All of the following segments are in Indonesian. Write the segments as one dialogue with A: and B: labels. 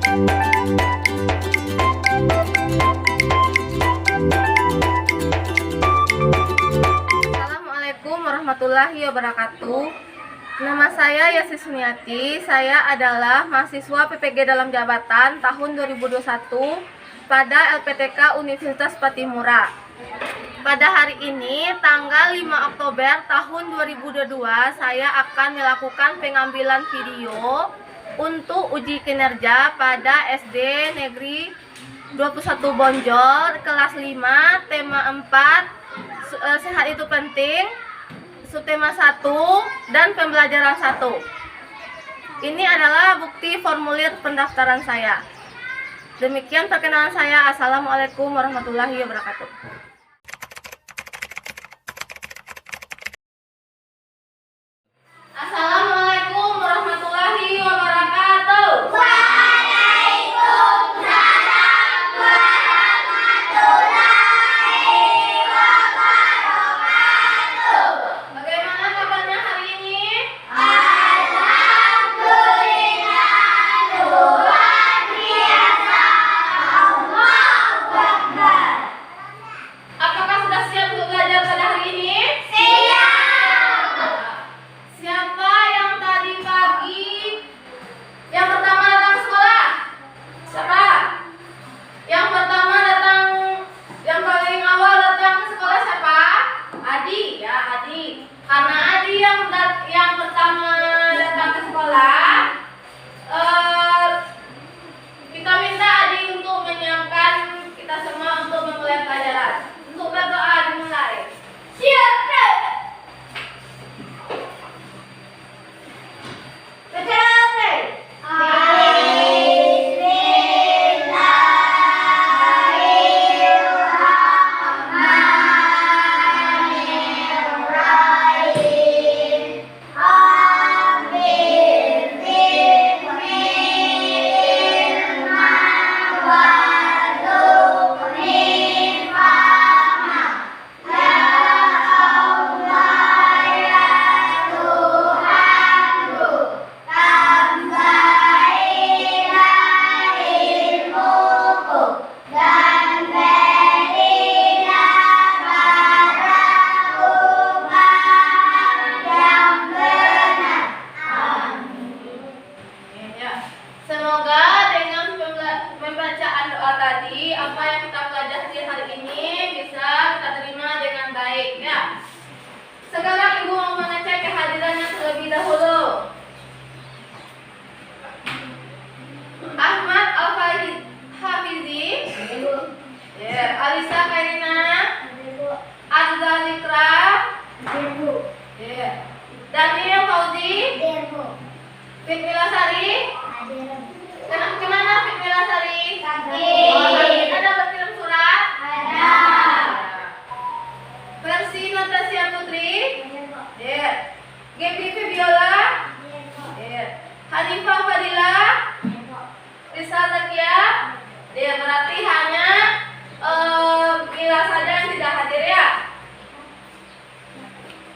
A: Assalamualaikum warahmatullahi wabarakatuh. Nama saya Yasi Suniati. Saya adalah mahasiswa PPG dalam jabatan tahun 2021 pada LPTK Universitas Patimura. Pada hari ini, tanggal 5 Oktober tahun 2022, saya akan melakukan pengambilan video untuk uji kinerja pada SD Negeri 21 Bonjol, kelas 5, tema 4, sehat itu penting, subtema 1, dan pembelajaran 1. Ini adalah bukti formulir pendaftaran saya. Demikian perkenalan saya. Assalamualaikum warahmatullahi wabarakatuh. Assalamualaikum warahmatullahi wabarakatuh.
B: Waalaikumsalam warahmatullahi wabarakatuh.
A: Bagaimana kabarnya hari ini?
B: Alhamdulillah, luar biasa. Allahu Akbar.
A: Apakah sudah siap untuk belajar pada hari ini?
B: Siap.
A: Siapa yang tadi pagi yang pertama datang ke sekolah? Siapa? Yang pertama datang, yang paling awal datang ke sekolah siapa? Adi, ya Adi. Karena Adi yang pertama datang ke sekolah, kita minta Adi untuk menyiapkan kita semua untuk memulai pelajaran. Untuk berdoa dimulai.
B: Siap.
A: Semoga dengan pembacaan doa tadi, apa yang kita pelajari hari ini bisa kita terima dengan baik, ya. Sekarang Ibu mau mengecek kehadirannya terlebih dahulu. Ahmad Al-Hafizi, ya. Alisa Kairina, Azzalikra, ya. Daniel Fauzi, Fitmila Sari. Kemana Fitmila Sari?
B: Sakit.
A: Ada berkirim surat?
B: Ada.
A: Versi Natasha Putri? Ya. GPV Viola? Ya. Hanifah Fadila? Risa Zakia? Ya, berarti hanya Mila saja yang tidak hadir, ya.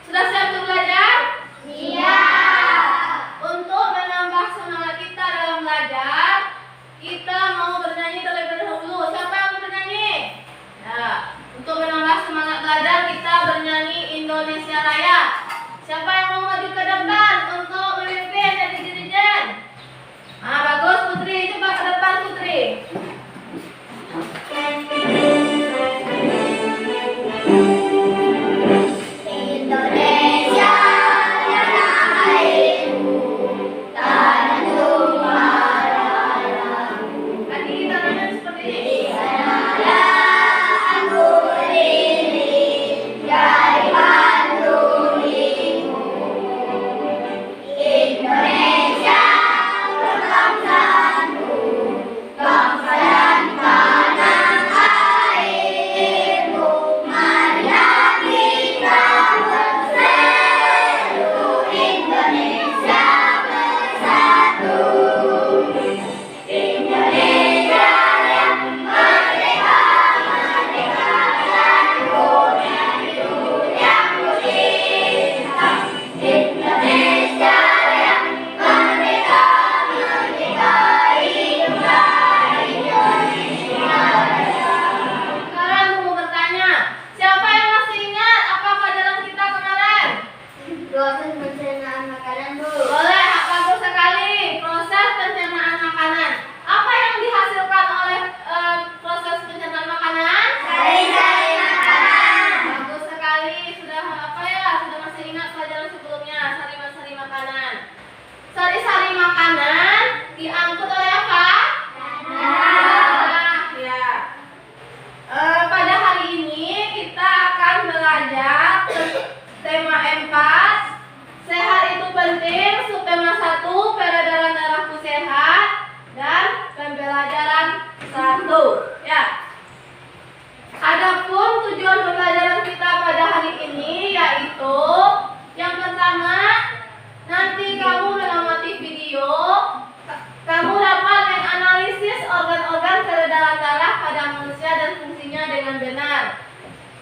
A: Sudah siap untuk belajar?
B: Siap.
A: Untuk menambah semangat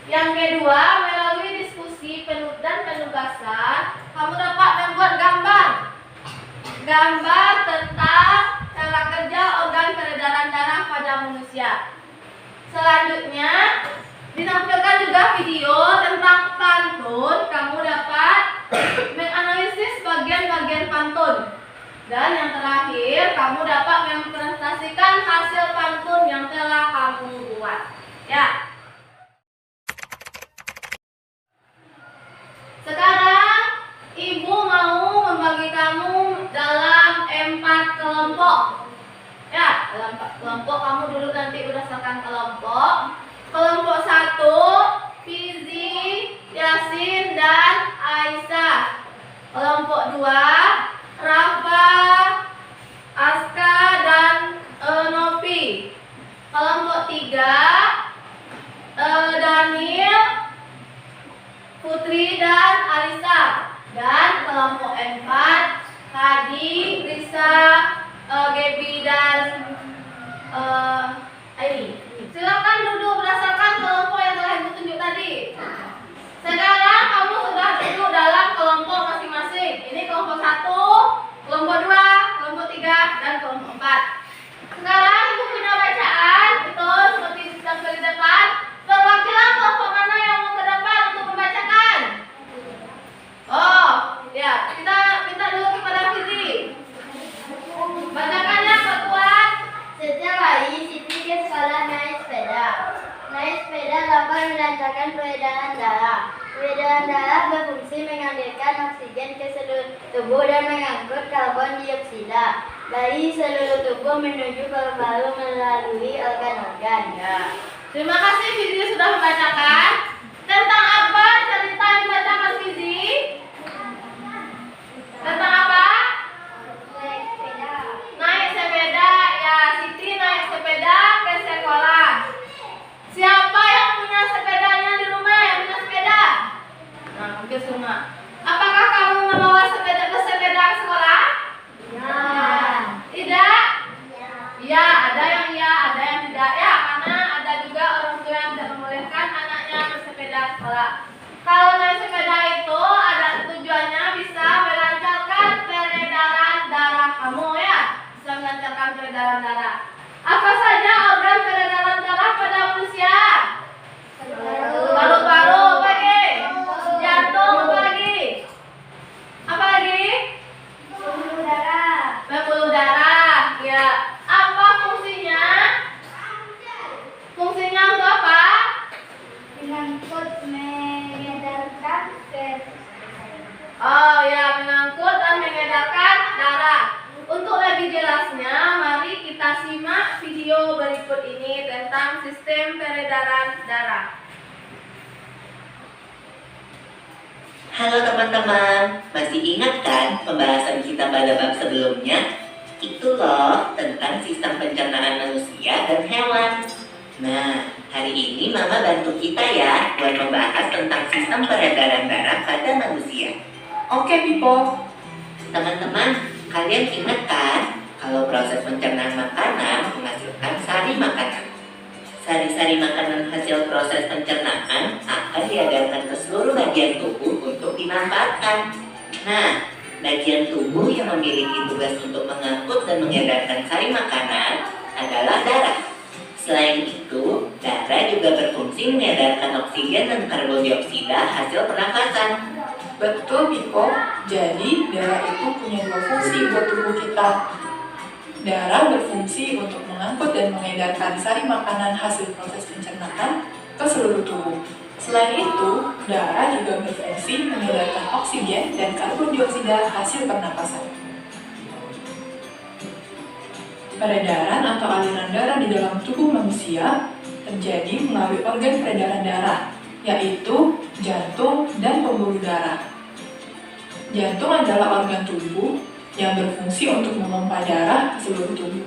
A: Yang kedua, melalui diskusi dan penugasan, kamu dapat membuat gambar tentang cara kerja organ peredaran darah pada manusia. Selanjutnya, ditampilkan juga video tentang pantun. Kamu dapat menganalisis bagian-bagian pantun. Dan yang terakhir, kamu dapat mempresentasikan hasil pantun yang telah kamu buat. Ya. Sekarang, Ibu mau membagi kamu dalam 4 kelompok. Ya, dalam 4 kelompok kamu dulu nanti berdasarkan kelompok. Kelompok 1, Fizi, Yasin, dan Aisyah. Kelompok 2, Rafa, Aska, dan Novi. Kelompok 3, Daniel, Putri, dan Alisa. Dan kelompok 4, Hadi, Risa, Gaby, dan Aini. Silakan duduk berdasarkan kelompok yang telah Ibu tunjuk tadi. Sekarang kamu sudah duduk dalam kelompok masing-masing. Ini kelompok 1, kelompok 2, kelompok 3, dan kelompok 4. Sekarang Ibu punya bacaan, itu seperti ditampil di depan. Perwakilan kelompok mana yang mau ke depan untuk membacakan? Oh, ya, kita minta dulu kepada Fizi. Bacakannya Tuan.
B: Setiap hari Siti ke sekolah naik sepeda. Naik sepeda dapat melancarkan peredaran darah. Peredaran darah berfungsi mengalirkan oksigen ke seluruh tubuh dan mengangkut karbon dioksida dari seluruh tubuh menuju paru-paru melalui organ-organ.
A: Ya. Terima kasih Fizi sudah membacakan. Tentang apa cerita yang dibacakan Fizi? Tentang apa?
B: Naik sepeda.
A: Naik sepeda. Ya, Siti naik sepeda ke sekolah. Siapa yang punya sepedanya di rumah? Yang punya sepeda? Nah, mungkin semua. Apakah kamu membawa sepeda ke sekolah?
B: Ya.
A: Tidak?
B: Ya.
A: Ya, ada yang ya, ada yang tidak. Ya, karena ada juga orang tua yang tidak membolehkan anaknya bersepeda ke sekolah. Kalau naik sepeda itu ada tujuannya bisa melancarkan peredaran darah kamu ya. Bisa melancarkan peredaran darah. Apa saja organ peredaran darah pada manusia? Paru-paru, apa lagi? Jantung, apa lagi? Apa lagi?
B: Pembuluh darah.
A: Pembuluh darah. Ya. Apa fungsinya? Fungsinya untuk apa?
B: Mengangkut mengedarkan
A: Oh ya, mengangkut dan mengedarkan darah. Untuk lebih jelasnya, mari kita simak video berikut ini tentang sistem peredaran darah.
C: Halo teman-teman, masih ingat kan pembahasan kita pada bab sebelumnya? Itu loh tentang sistem pencernaan manusia dan hewan. Nah, hari ini Mama bantu kita ya buat membahas tentang sistem peredaran darah pada manusia.
D: Oke, Pipo.
C: Teman-teman, kalian ingat kan kalau proses pencernaan makanan menghasilkan sari makanan. Sari-sari makanan hasil proses pencernaan akan diedarkan ke seluruh bagian tubuh untuk dimanfaatkan. Nah, bagian tubuh yang memiliki tugas untuk mengangkut dan mengedarkan sari makanan adalah darah. Selain itu, darah juga berfungsi mengedarkan oksigen dan karbon dioksida hasil pernafasan.
D: Betul, Pipo. Jadi, darah itu punya 2 fungsi buat tubuh kita. Darah berfungsi untuk mengangkut dan mengedarkan sari makanan hasil proses pencernaan ke seluruh tubuh. Selain itu, darah juga berfungsi mengedarkan oksigen dan karbon dioksida hasil pernapasan. Peredaran atau aliran darah di dalam tubuh manusia terjadi melalui organ peredaran darah, yaitu jantung dan pembuluh darah. Jantung adalah organ tubuh yang berfungsi untuk memompa darah ke seluruh tubuh.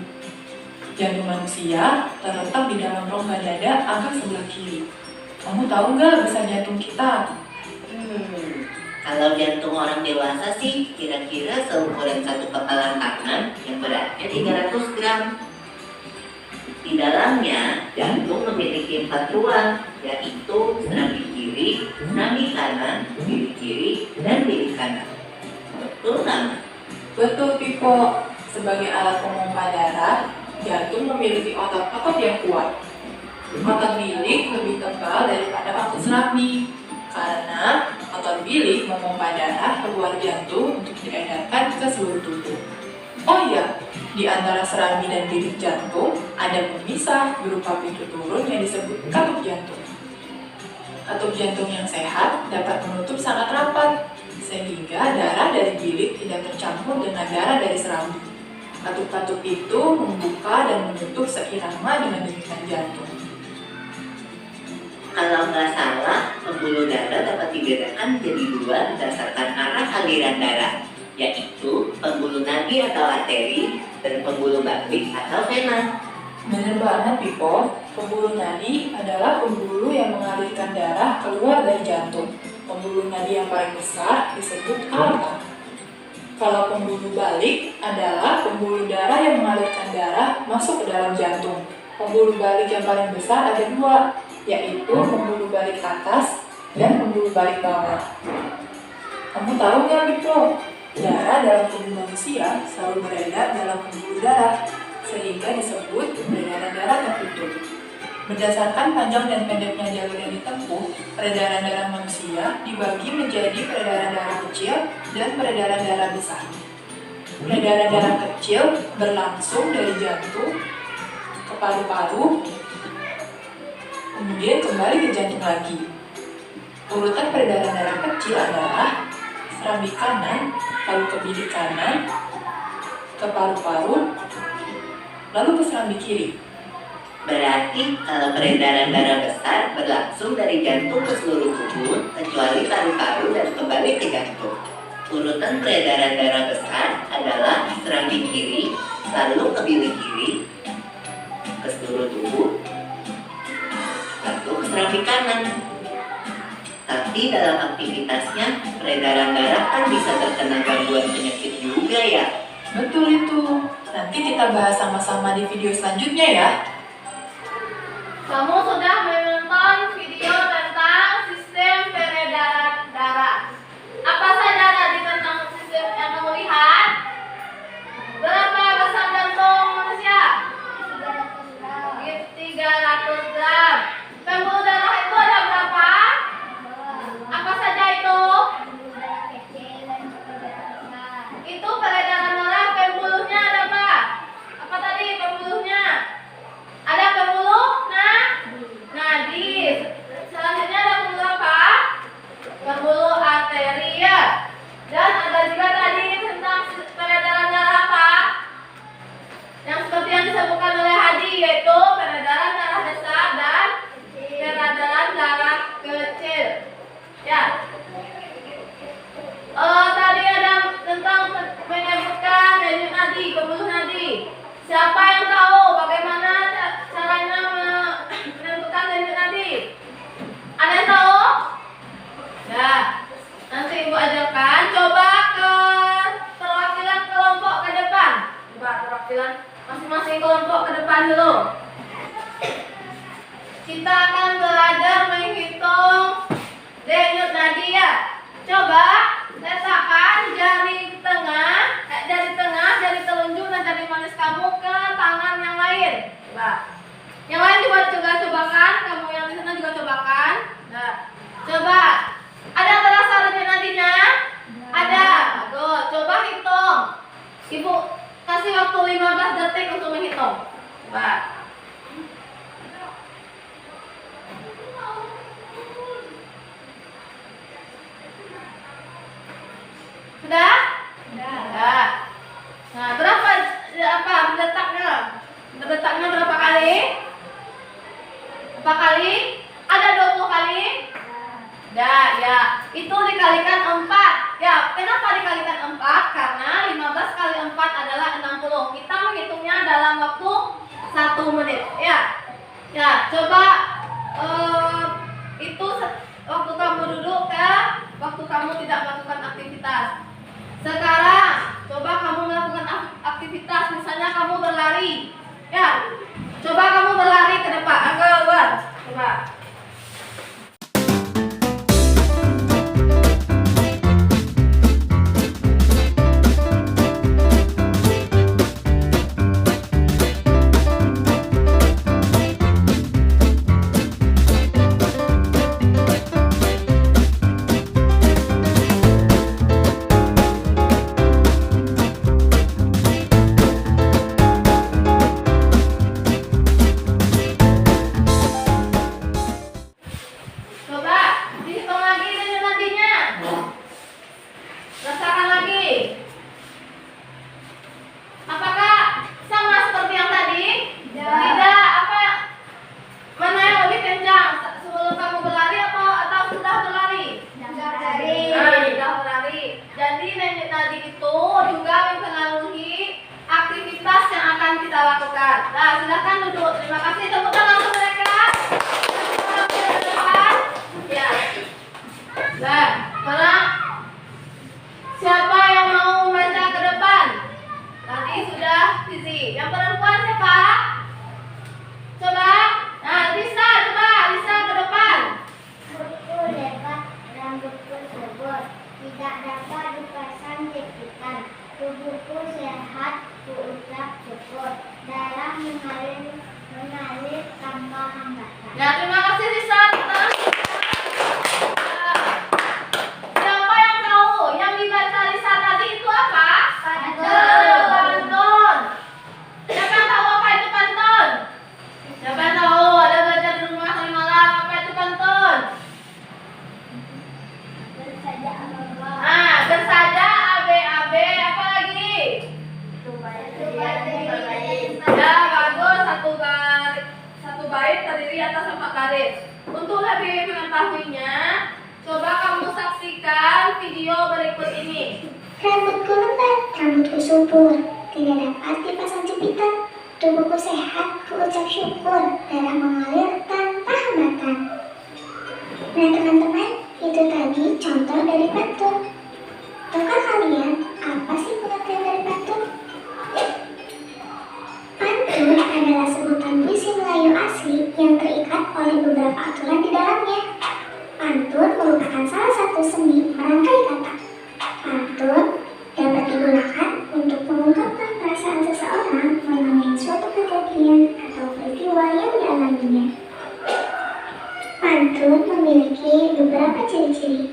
D: Jantung manusia terletak di dalam rongga dada agak sebelah kiri. Kamu tahu nggak besar jantung kita?
C: Kalau jantung orang dewasa sih kira-kira seukuran satu kepalan tangan yang beratnya 300 gram. Di dalamnya, jantung memiliki 4 ruang, yaitu serambi kiri, serambi kanan, bilik kiri, dan bilik kanan. Betul nggak?
D: Betul, Piko. Sebagai alat pompa darah, jantung memiliki otot-otot yang kuat. Otot bilik lebih tebal daripada otot serambi, karena otot bilik memompa darah keluar jantung untuk diedarkan ke seluruh tubuh. Oh iya, di antara serambi dan bilik jantung ada pemisah berupa pintu turun yang disebut katup jantung. Katup jantung yang sehat dapat menutup sangat rapat, sehingga darah dari bilik tidak tercampur dengan darah dari serambi. Katup-katup itu membuka dan menutup seirama dengan denyutan jantung.
C: Kalau nggak salah, pembuluh darah dapat dibedakan menjadi 2 berdasarkan arah aliran darah, yaitu pembuluh nadi atau arteri dan pembuluh balik atau vena.
D: Benar banget, Piko. Pembuluh nadi adalah pembuluh yang mengalirkan darah keluar dari jantung. Pembuluh nadi yang paling besar disebut aorta. Kalau pembuluh balik adalah pembuluh darah yang mengalirkan darah masuk ke dalam jantung. Pembuluh balik yang paling besar ada 2, yaitu pembuluh balik atas dan pembuluh balik bawah. Kamu tahu nggak, Piko? Darah dalam tubuh manusia selalu beredar dalam pembuluh darah, sehingga disebut peredaran darah tertutup. Berdasarkan panjang dan pendeknya jalur yang ditempuh, peredaran darah manusia dibagi menjadi peredaran darah kecil dan peredaran darah besar. Peredaran darah kecil berlangsung dari jantung ke paru-paru, kemudian kembali ke jantung lagi. Urutan peredaran darah kecil adalah serambi kanan, lalu ke bilik kanan, ke paru-paru, lalu ke serambi kiri.
C: Berarti kalau peredaran darah besar berlangsung dari jantung ke seluruh tubuh, kecuali paru-paru dan kembali ke jantung. Urutan peredaran darah besar adalah serambi kiri, lalu ke bilik kiri, ke seluruh tubuh, lalu ke serambi kanan. Tapi dalam aktivitasnya, peredaran darah kan bisa terkena gangguan penyakit juga ya.
D: Betul itu. Nanti kita bahas sama-sama di video selanjutnya ya.
A: Kamu sudah menonton video tentang sistem peredaran darah. Apa saja tadi tentang sistem yang kamu lihat? Berapa besar jantung manusia? 300 gram. Pembuluh darah itu ada berapa? Apa saja itu? Itu peredaran darah, pembuluhnya ada apa? Apa tadi pembuluhnya? Ada pembuluh nadi. Selanjutnya ada pembuluh apa? Pembuluh arteri ya. Dan ada juga tadi tentang peredaran darah apa? Yang seperti yang disebutkan oleh Hadi, yaitu peredaran darah besar dan peredaran darah kecil. Ya. Tadi ada tentang menyebutkan denyut nadi, pembuluh nadi. Siapa yang tahu bagaimana caranya menentukan denyut nadi? Ada yang tahu? Ya. Nanti Ibu ajarkan. Coba ke perwakilan kelompok ke depan. Coba perwakilan masing-masing kelompok ke depan dulu. Kita akan belajar menghitung denyut nadi ya. Coba letakkan jari tengah, jari telunjuk dan jari manis kamu ke tangan yang lain. Coba. Yang lain juga cobakan, kamu yang di sana juga cobakan. Nah, coba. Ada yang terasa denyut nadinya? Ada. Bagus. Coba hitung. Ibu kasih waktu 15 detik untuk menghitung. Coba. Sudah? Sudah. Nah, berapa berdetaknya? Berdetaknya berapa kali? Berapa kali? Ada 20 kali? Ya. Itu dikalikan 4. Ya, kenapa dikalikan 4? Karena 15 kali 4 adalah 60. Kita menghitungnya dalam waktu 1 menit. Ya, coba itu waktu kamu duduk waktu kamu tidak melakukan aktivitas. Sekarang, coba kamu melakukan aktivitas, misalnya kamu berlari. Ya, coba kamu terima kasih. Tepuk tangan untuk mereka. Ya. Nah, sekarang siapa yang mau membaca ke depan? Tadi sudah Sisi. Yang perempuan siapa? Coba. Nah, Lisa, coba Lisa ke depan.
B: Buku dapat rambutku sebut, tidak dapat dipasang jepitan. Tubuhku sehat, kuucap syukur. Darah mengalir tanpa hambatan.
A: Ya, terima kasih Lisa. Siapa yang tahu yang dibaca Lisa tadi itu apa? Pantun. Siapa yang tahu apa itu pantun? Siapa yang tahu? Ada belajar di rumah tadi malam apa itu pantun?
B: Bersaja apa?
A: Ah, bersaja AB apa lagi? Ya, bagus. Satu bait terdiri atas 4 garis. Untuk lebih mengetahuinya, coba kamu saksikan video berikut ini.
B: Rambutku lebat, rambutku subur, tidak dapat dipasang jepitan. Tubuhku sehat, kuucap syukur, darah mengalir tanpa hambatan. Nah teman-teman, itu tadi contoh dari pantun. Tahukah kalian apa sih pengertian dari pantun? Pantun adalah sebutan puisi Melayu asli yang terikat oleh beberapa aturan di dalamnya. Pantun merupakan salah satu seni merangkai kata. Pantun dapat digunakan untuk mengungkapkan perasaan seseorang mengenai suatu kejadian atau peristiwa yang dialaminya. Pantun memiliki beberapa ciri-ciri.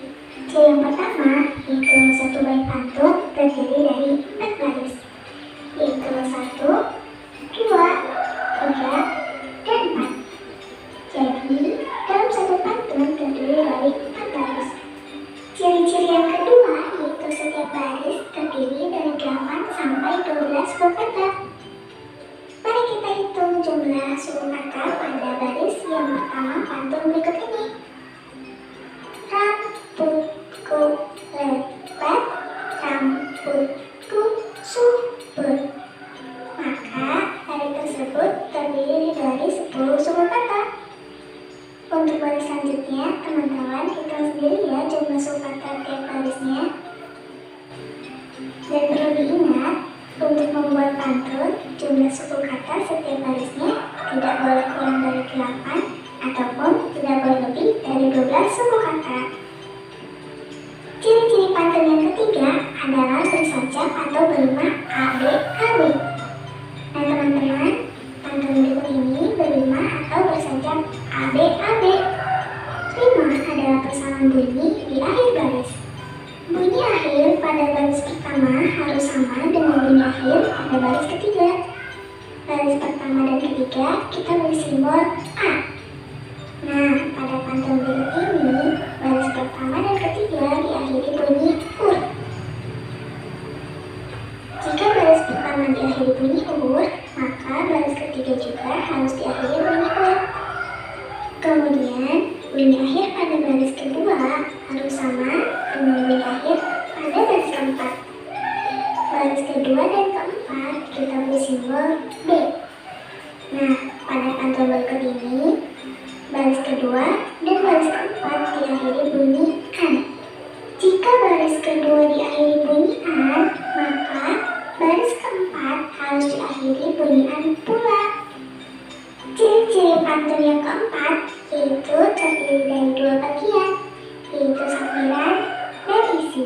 B: Ciri yang pertama yaitu satu bait pantun terdiri dari 4 baris, yaitu 1, 2, 3, dan 4. Jadi, dalam satu pantun terdiri dari 4 baris. Ciri-ciri yang kedua yaitu setiap baris terdiri dari 8 sampai 12 suku kata. Mari kita hitung jumlah suku kata pada baris yang pertama pantun berikut ini. Rambutku lebat, rambutku subur. Maka baris tersebut terdiri dari 10 suku kata. Untuk baris selanjutnya, teman-teman hitung sendiri ya jumlah suku kata tiap barisnya. Dan perlu diingat, untuk membuat pantun, jumlah suku kata setiap barisnya tidak boleh kurang dari 8 ataupun tidak boleh lebih dari 12 suku kata. Ciri-ciri pantun yang ketiga adalah bersajak atau berima AB. Nah teman-teman, pantun berikut ini berima atau bersajak AB. Rima adalah persamaan bunyi di akhir baris. Bunyi akhir pada baris pertama harus sama dengan bunyi akhir pada baris ketiga. Baris pertama dan ketiga kita beri simbol A. Nah, pada pantun berikut ini, baris pertama dan ketiga diakhiri bunyi ur. Jika baris pertama diakhiri bunyi ur, maka baris ketiga juga harus diakhiri bunyi ur. Kemudian, bunyi akhir pada baris kedua harus sama dengan bunyi akhir pada baris keempat. Baris kedua dan keempat kita beri simbol B. Nah, pada pantun berikut ini, baris kedua dan baris keempat diakhiri bunyi an. Jika baris kedua diakhiri bunyi an, maka baris keempat harus diakhiri bunyi an pula. Ciri-ciri pantun yang keempat yaitu terdiri dari 2 bagian, yaitu sampiran dan isi.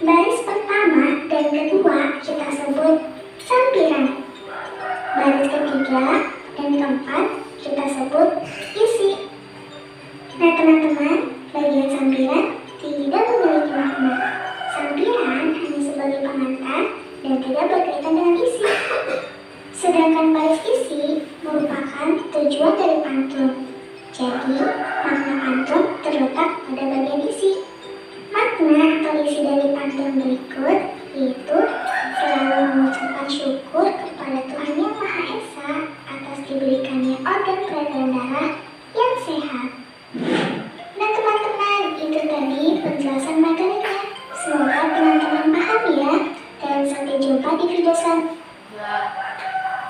B: Baris pertama dan kedua kita sebut sampiran. Baris ketiga dan keempat kita sebut isi. Nah teman-teman, bagian sampiran tidak memiliki makna. Sampiran hanya sebagai pengantar dan tidak berkaitan dengan isi. Sedangkan baris isi merupakan tujuan dari pantun. Jadi, makna pantun terletak pada bagian isi. Makna atau isi dari pantun berikut yaitu selalu mengucapkan syukur kepada Tuhan Yang Maha Esa atas diberikannya organ peredaran darah yang sehat. Nah teman-teman, itu tadi penjelasan materinya. Semoga teman-teman paham ya. Dan sampai jumpa di video selanjutnya.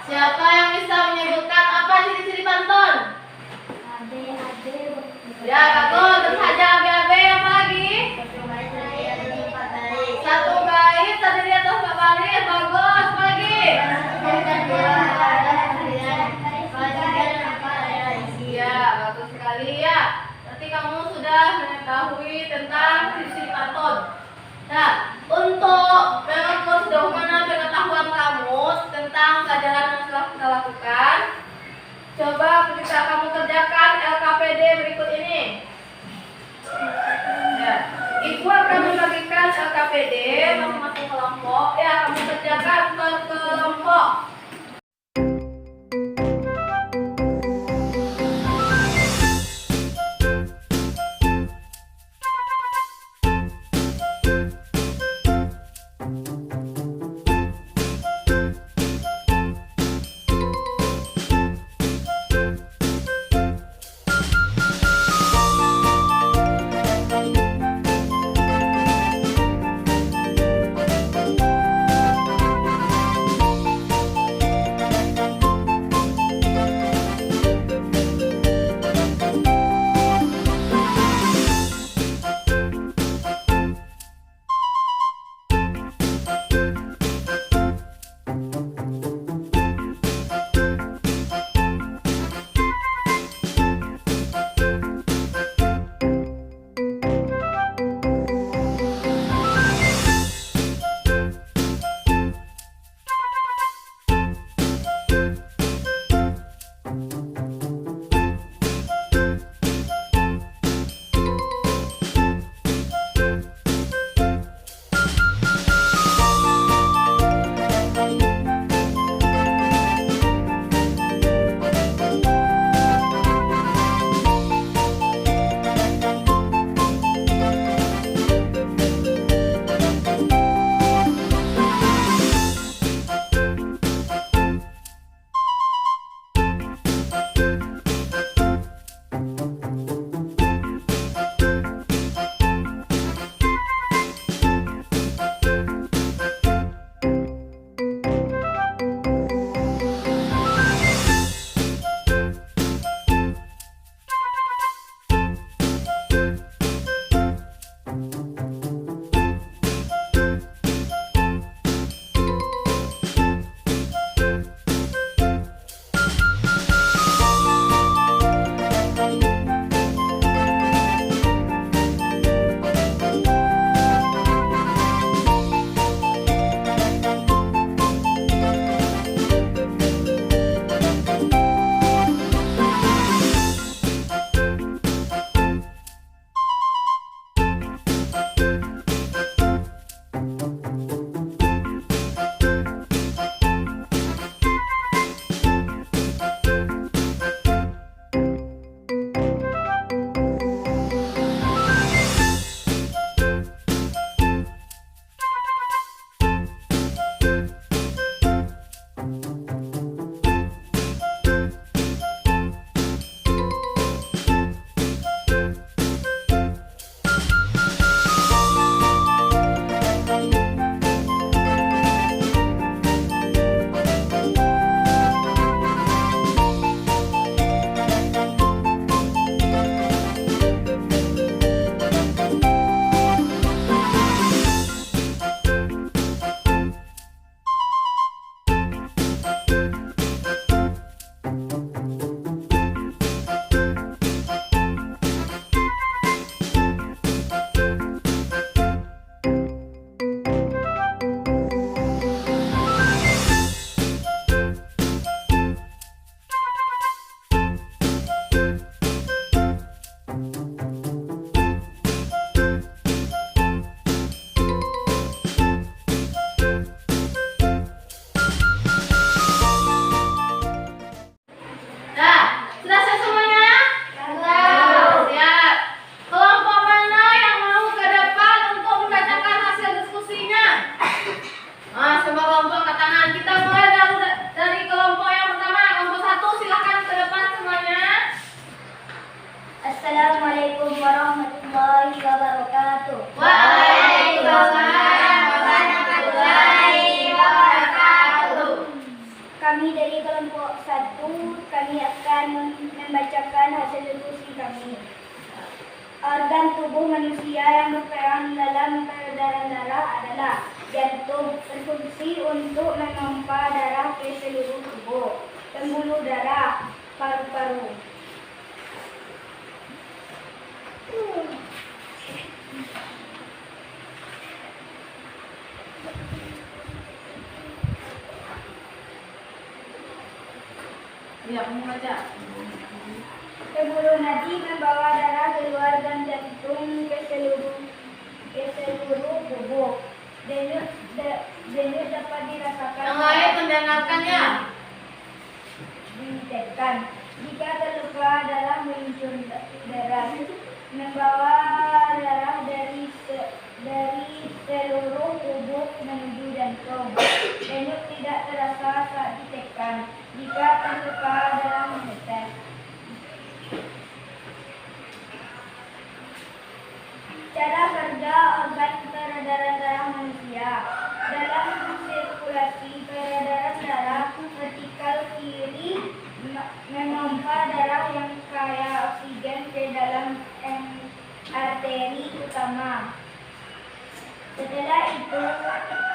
A: Siapa yang bisa menyebutkan apa ciri-ciri kan? Coba kamu kerjakan LKPD berikut ini. Ya. Ibu akan membagikan LKPD masing-masing kelompok. Ya, kamu kerjakan per kelompok.
B: Kami dari kelompok 1, kami akan membacakan hasil diskusi kami. Organ tubuh manusia yang berperan dalam peredaran darah adalah jantung, berfungsi untuk memompa darah ke seluruh tubuh, pembuluh darah, paru-paru.
A: Iya, kamu baca.
B: Pembuluh nadi membawa darah keluar dan jantung ke seluruh tubuh. Denyut dapat dirasakan.
A: Yang lain mendengarkan ya.
B: Didetekan. Jika terluka darah meluncur darah, membawa darah dari seluruh tubuh menuju jantung. Denyut tidak terasa saat ditekan. Jika terluka darah menetes. Cara kerja organ peredaran darah manusia. Dalam sirkulasi peredaran darah, vertikal kiri memompa darah yang kaya oksigen ke dalam arteri utama. Setelah itu,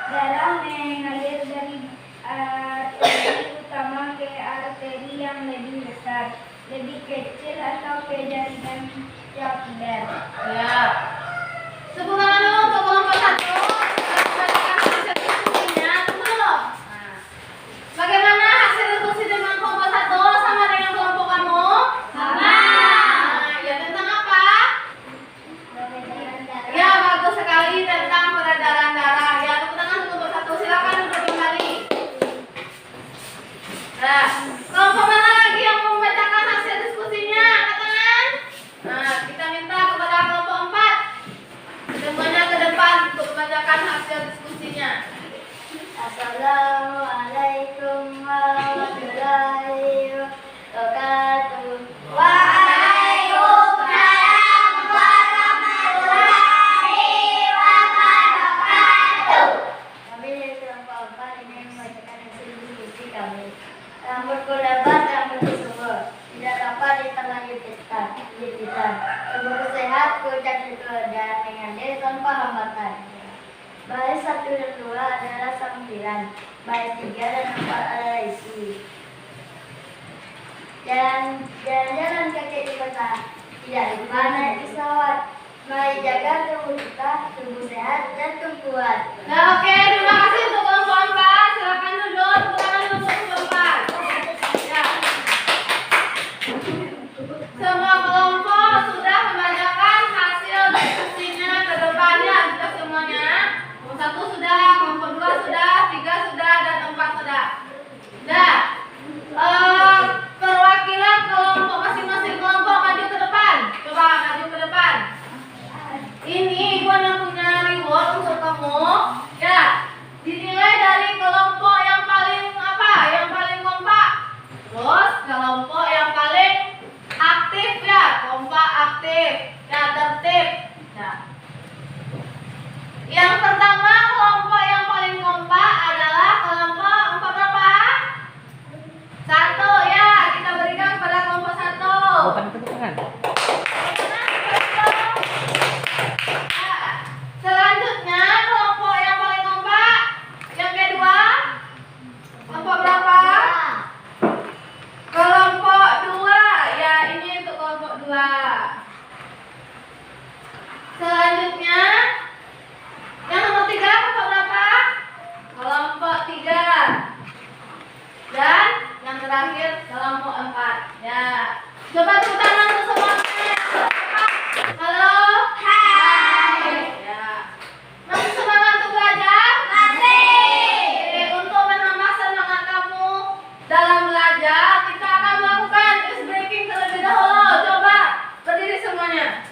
B: darah mengalir dari arteri utama ke arteri yang lebih besar, lebih kecil atau ke jaringan kapiler.
A: Ya. Tepuk tangan dulu untuk kelompok 1. Bacakan hasil diskusinya. Tunggu dulu. Nah. Bagaimana hasil diskusi dengan kelompok 1 sama dengan kelompok kamu? Sama. Nah, ya tentang apa? Ya, bagus sekali tentang peredaran darah. Ya, tepuk tangan untuk kelompok 1. Silakan duduk kembali. Nah, kelompok mana lagi yang mau membacakan hasil diskusinya? Angkat tangan. Nah, kita minta kepada kelompok 4 semuanya ke depan untuk membacakan hasil diskusinya.
B: Assalamualaikum warahmatullahi wabarakatuh.
A: Waalaikumsalam warahmatullahi wabarakatuh.
B: Kami dari kelompok 4 ingin membacakan hasil diskusi kami. Rambutku lebat, rambutku subur, tidak dapat diterlanjutkan. Tubuhku sehat, kucak dan mengalir tanpa hambatan. Baris 1 dan 2 adalah sampiran, baris 3 dan 4 adalah isi. Jalan-jalan kaki di kota, tidak lupa naik pesawat. Mari jaga tubuh kita, tubuh sehat, jantung kuat.
A: Nah, oke, terima kasih untuk kelompok 4. Silakan duduk, tepuk tangan dulu untuk kelompok 4. Ya. Semua kelompok sudah membacakan hasil diskusinya ke depannya. Sudah semuanya. Kelompok 1 sudah, kelompok 2 sudah, 3 sudah, dan 4 sudah. Nah, perwakilan kelompok masing-masing kelompok maju ke depan. Coba maju ke depan. Ini ibu yang punya reward untuk kamu. Ya, dinilai dari kelompok yang paling apa? Yang paling kompak. Terus kelompok yang paling aktif ya, kompak aktif. Ya, tertib. Ya. Yang pertama kelompok yang paling kompak adalah kelompok empat berapa? 1 ya, kita berikan kepada kelompok 1.
E: Bukan tepuk tangan.
A: Selanjutnya kelompok yang paling kompak yang kedua kelompok berapa? Kelompok 2 ya, ini untuk kelompok 2. Selanjutnya yang nomor 3 kelompok berapa? Kelompok 3. Dan yang terakhir kelompok 4 ya. Coba tepuk tangan untuk semuanya. Halo. Hai. Ya. Masih semangat untuk belajar? Masih. Untuk menambah semangat kamu dalam belajar, kita akan melakukan ice breaking terlebih dahulu. Coba berdiri semuanya.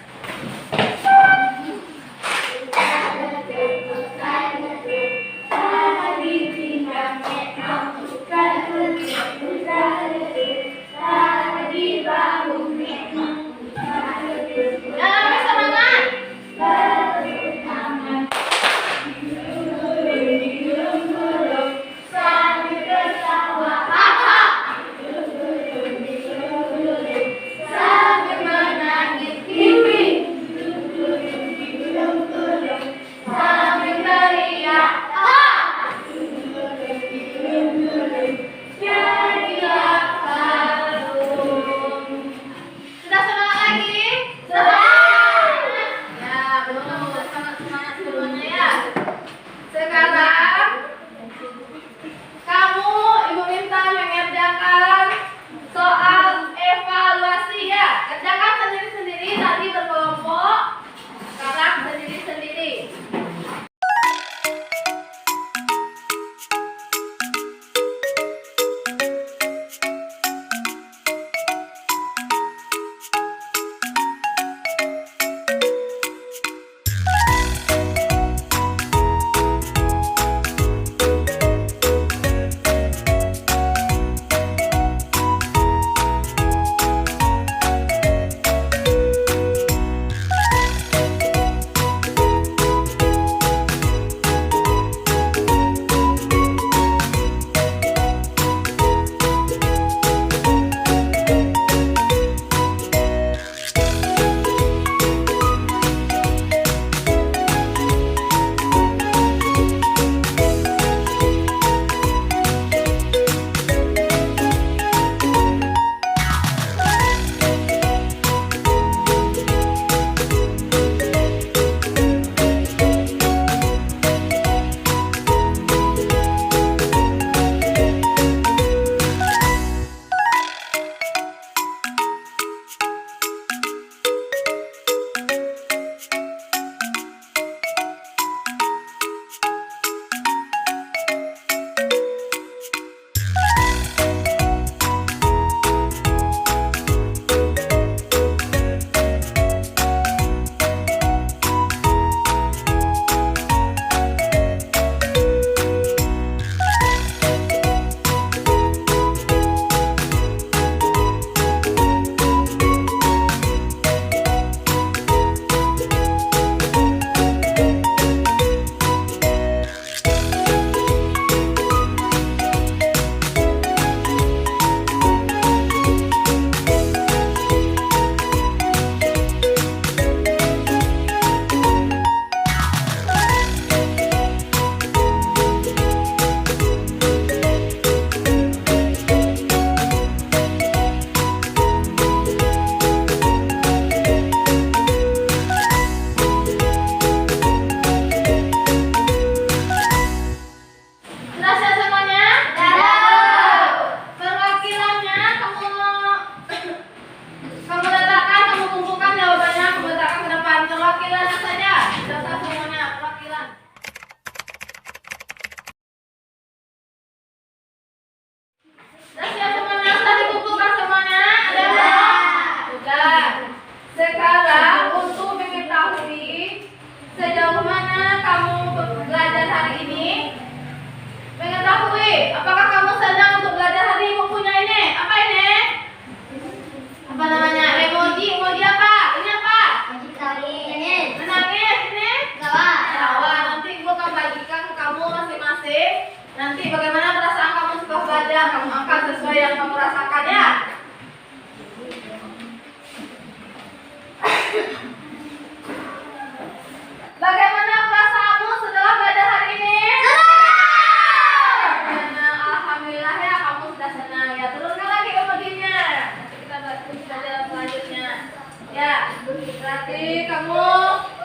A: Jadi kamu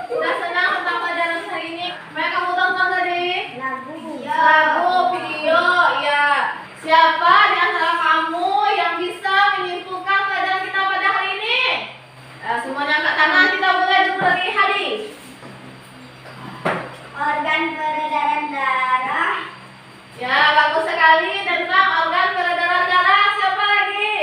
A: udah senang tentang pelajaran hari ini? Apa yang kamu tonton tadi? Lagu, video, ya. Siapa di antara kamu yang bisa menyimpulkan pelajaran kita pada hari ini? Semuanya angkat tangan, kita mulai dulu dari Hadi.
B: Organ peredaran darah.
A: Ya, bagus sekali tentang organ peredaran darah. Siapa lagi?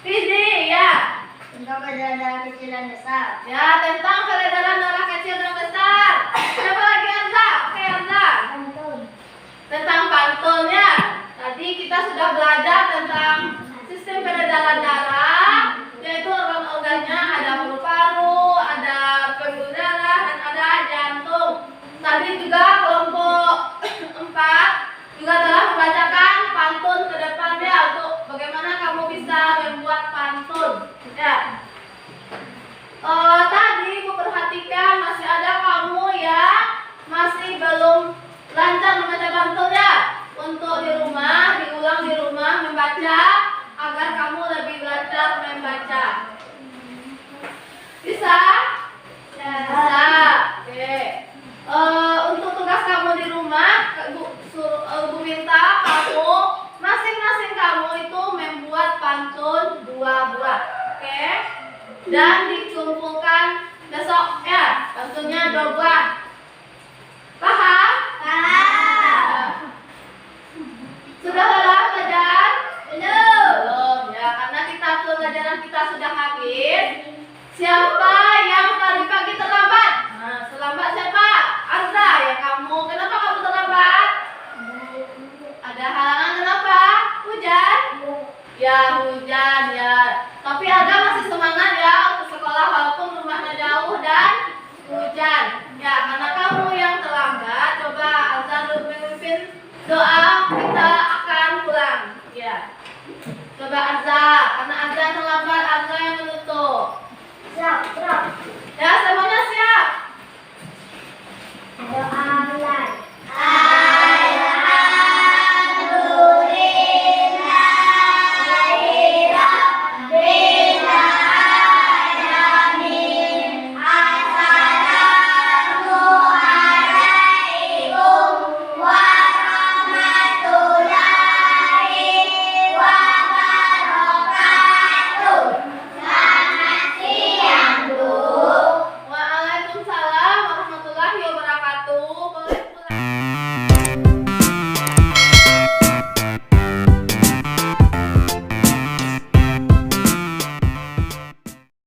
A: Fidi, ya.
B: Tentang peredaran darah kecil dan besar.
A: Ya, tentang peredaran darah kecil dan besar. Siapa lagi, Arza? Oke, Arza.
B: Pantun.
A: Tentang pantulnya. Tadi kita sudah belajar tentang sistem peredaran darah, yaitu organ-organnya ada paru-paru, ada pembuluh darah, dan ada jantung. Tadi juga kelompok 4 juga telah membacakan pantun ke depannya untuk bagaimana kamu bisa membuat pantun. Ya. Tadi aku perhatikan masih ada kamu yang masih belum lancar membaca pantunnya. Untuk di rumah, diulang di rumah membaca agar kamu lebih lancar membaca. Bisa? Bisa. Oke. Untuk tugas kamu di rumah, Ibu minta kamu masing-masing kamu itu membuat pantun 2 buah. Oke? Dan dikumpulkan besok ya. Pantunnya 2 buah. Paham?
B: Paham.
A: Sudah lelah belajar? Belum. Ya, karena pelajaran kita sudah habis. Siapa